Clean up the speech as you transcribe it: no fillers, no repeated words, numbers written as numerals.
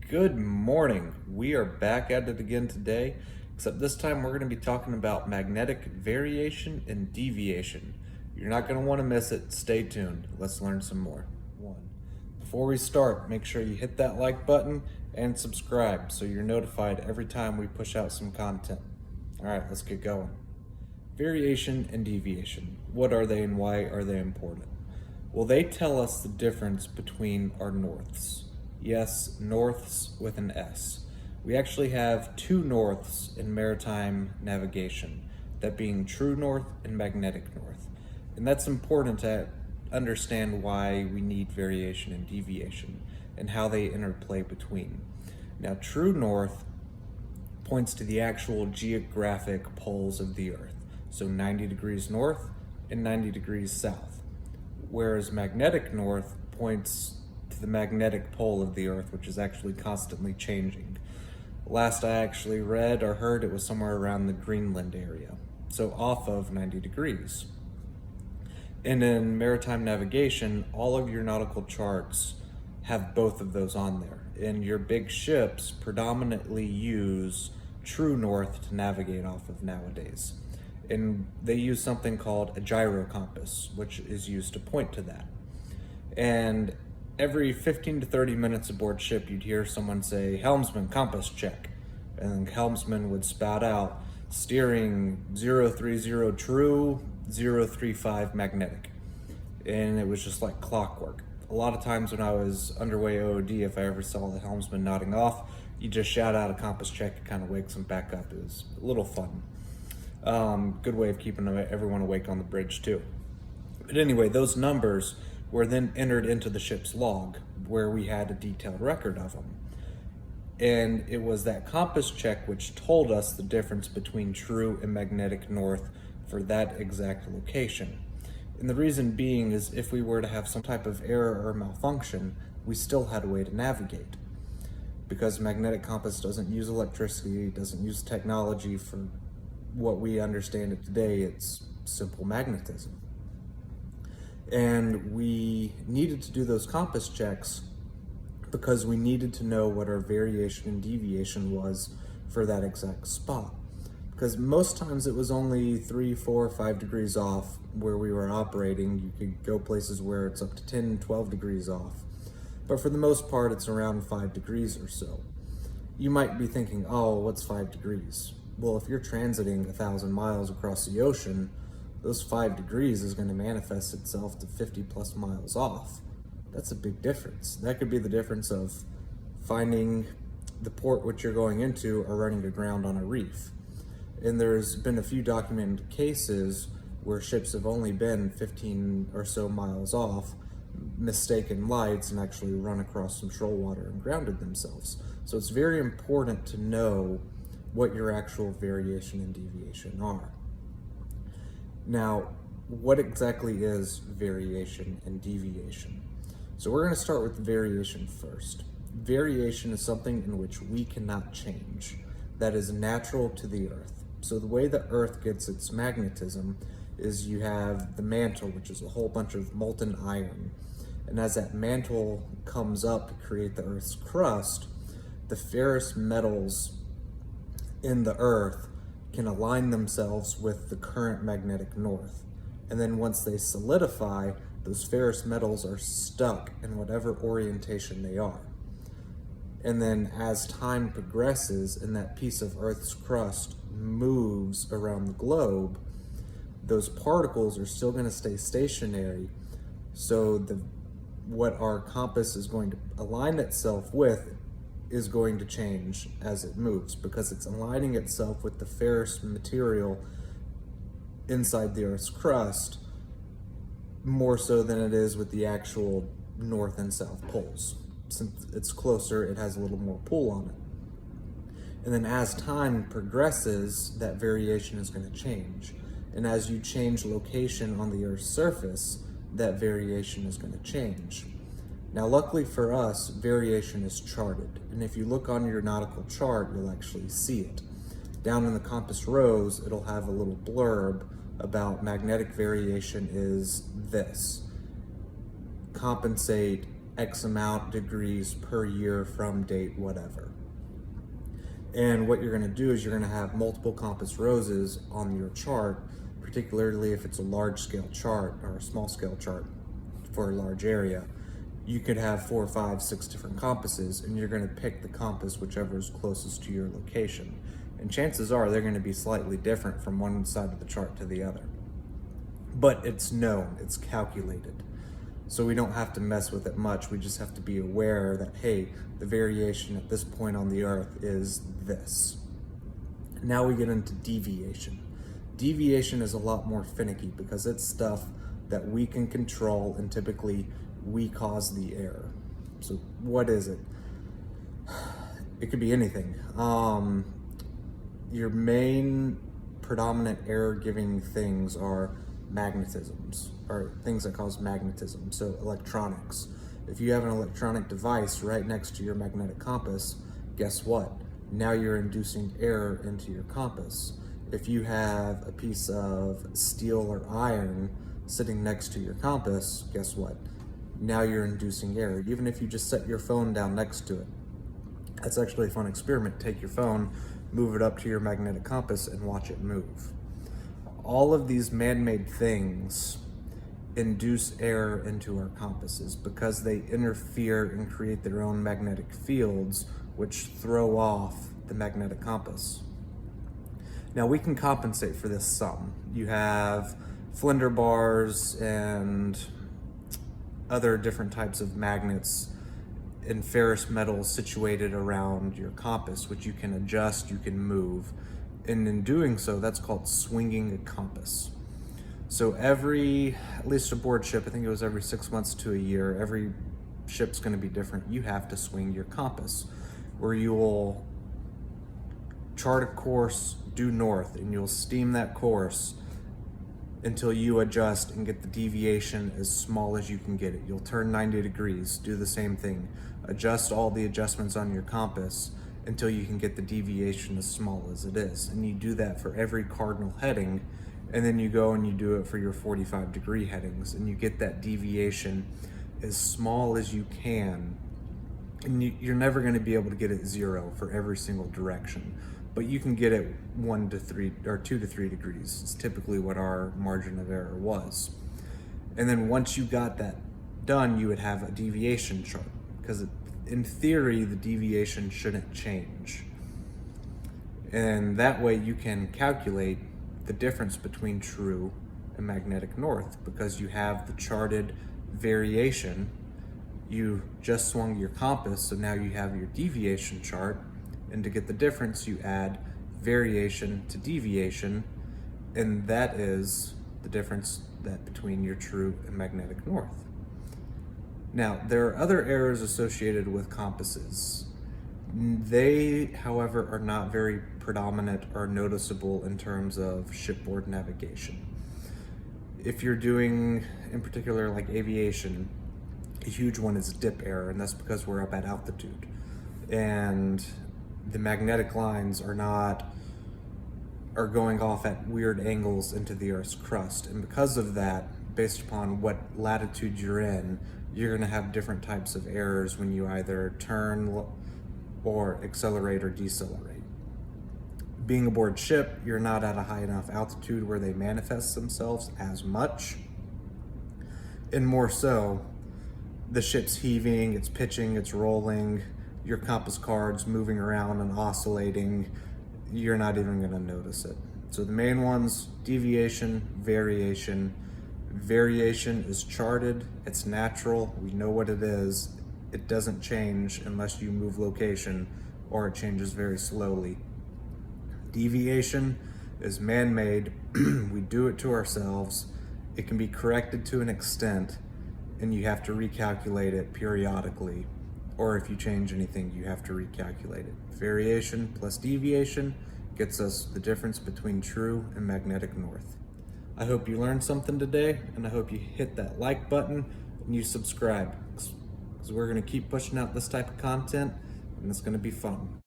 Good morning. We are back at it again today, except this time we're going to be talking about magnetic variation and deviation. You're not going to want to miss it. Stay tuned. Let's learn some more. Before we start, make sure you hit that like button and subscribe so you're notified every time we push out some content. All right, let's get going. Variation and deviation. What are they and why are they important? Well, they tell us the difference between our norths. Yes, norths with an S. We actually have two norths in maritime navigation, that being true north and magnetic north. And that's important to understand why we need variation and deviation and how they interplay between. Now, true north points to the actual geographic poles of the Earth, so 90 degrees north and 90 degrees south, whereas magnetic north points to the magnetic pole of the Earth, which is actually constantly changing. Last I actually read or heard, it was somewhere around the Greenland area, so off of 90 degrees. And in maritime navigation, all of your nautical charts have both of those on there. And your big ships predominantly use true north to navigate off of nowadays. And they use something called a gyrocompass, which is used to point to that. And every 15 to 30 minutes aboard ship, you'd hear someone say, "Helmsman, compass check." And the helmsman would spout out, "Steering 030 true, 035 magnetic." And it was just like clockwork. A lot of times when I was underway OOD, if I ever saw the helmsman nodding off, you just shout out a compass check. It kind of wakes them back up. It was a little fun. Good way of keeping everyone awake on the bridge too. But anyway, those numbers were then entered into the ship's log, where we had a detailed record of them. And it was that compass check which told us the difference between true and magnetic north for that exact location. And the reason being is if we were to have some type of error or malfunction, we still had a way to navigate. Because magnetic compass doesn't use electricity, doesn't use technology for what we understand it today, it's simple magnetism. And we needed to do those compass checks because we needed to know what our variation and deviation was for that exact spot. Because most times it was only 3, 4, 5 degrees off where we were operating. You could go places where it's up to 10, 12 degrees off. But for the most part, it's around 5 degrees or so. You might be thinking, oh, what's 5 degrees? Well, if you're transiting 1,000 miles across the ocean, those 5 degrees is going to manifest itself to 50 plus miles off. That's a big difference. That could be the difference of finding the port which you're going into or running aground on a reef. And there's been a few documented cases where ships have only been 15 or so miles off, mistaken lights, and actually run across some shoal water and grounded themselves. So it's very important to know what your actual variation and deviation are. Now, what exactly is variation and deviation? So we're going to start with variation first. Variation is something in which we cannot change, that is natural to the Earth. So the way the Earth gets its magnetism is you have the mantle, which is a whole bunch of molten iron. And as that mantle comes up to create the Earth's crust, the ferrous metals in the Earth can align themselves with the current magnetic north. And then once they solidify, those ferrous metals are stuck in whatever orientation they are. And then as time progresses and that piece of Earth's crust moves around the globe, those particles are still going to stay stationary. So what our compass is going to align itself with is going to change as it moves, because it's aligning itself with the ferrous material inside the Earth's crust more so than it is with the actual north and south poles. Since it's closer, it has a little more pull on it. And then as time progresses, that variation is going to change. And as you change location on the Earth's surface, that variation is going to change. Now, luckily for us, variation is charted. And if you look on your nautical chart, you'll actually see it. Down in the compass rose, it'll have a little blurb about magnetic variation is this. Compensate X amount degrees per year from date whatever. And what you're going to do is you're going to have multiple compass roses on your chart, particularly if it's a large scale chart or a small scale chart for a large area. You could have 4, 5, 6 different compasses, and you're going to pick the compass whichever is closest to your location. And chances are they're going to be slightly different from one side of the chart to the other. But it's known, it's calculated. So we don't have to mess with it much. We just have to be aware that, hey, the variation at this point on the earth is this. Now we get into deviation. Deviation is a lot more finicky because it's stuff that we can control, and typically we cause the error. So what is it? It could be anything. Your main predominant error giving things are magnetisms, or things that cause magnetism. So electronics. If you have an electronic device right next to your magnetic compass, guess what? Now you're inducing error into your compass. If you have a piece of steel or iron sitting next to your compass, guess what? Now you're inducing error. Even if you just set your phone down next to it. That's actually a fun experiment. Take your phone, move it up to your magnetic compass, and watch it move. All of these man-made things induce error into our compasses because they interfere and create their own magnetic fields, which throw off the magnetic compass. Now we can compensate for this some. You have Flender bars and other different types of magnets and ferrous metals situated around your compass, which you can adjust, you can move. And in doing so, that's called swinging a compass. So at least aboard ship, I think it was every 6 months to a year, every ship's gonna be different. You have to swing your compass, where you will chart a course due north, and you'll steam that course until you adjust and get the deviation as small as you can get it. You'll turn 90 degrees, do the same thing. Adjust all the adjustments on your compass until you can get the deviation as small as it is. And you do that for every cardinal heading, and then you go and you do it for your 45-degree headings, and you get that deviation as small as you can. And you're never gonna be able to get it 0 for every single direction, but you can get it 1 to 3 or 2 to 3 degrees. It's typically what our margin of error was. And then once you got that done, you would have a deviation chart, because in theory, the deviation shouldn't change. And that way you can calculate the difference between true and magnetic north, because you have the charted variation. You just swung your compass, so now you have your deviation chart. And to get the difference, you add variation to deviation, and that is the difference between your true and magnetic north. Now, there are other errors associated with compasses. They, however, are not very predominant or noticeable in terms of shipboard navigation. If you're doing, in particular, like aviation, a huge one is dip error, and that's because we're up at altitude. And the magnetic lines are going off at weird angles into the Earth's crust. And because of that, based upon what latitude you're in, you're gonna have different types of errors when you either turn or accelerate or decelerate. Being aboard ship, you're not at a high enough altitude where they manifest themselves as much. And more so, the ship's heaving, it's pitching, it's rolling, your compass card's moving around and oscillating, you're not even gonna notice it. So the main ones, deviation, variation. Variation is charted, it's natural, we know what it is. It doesn't change unless you move location, or it changes very slowly. Deviation is man-made, we do it to ourselves. It can be corrected to an extent, and you have to recalculate it periodically. Or if you change anything, you have to recalculate it. Variation plus deviation gets us the difference between true and magnetic north. I hope you learned something today, and I hope you hit that like button and you subscribe, because we're gonna keep pushing out this type of content, and it's gonna be fun.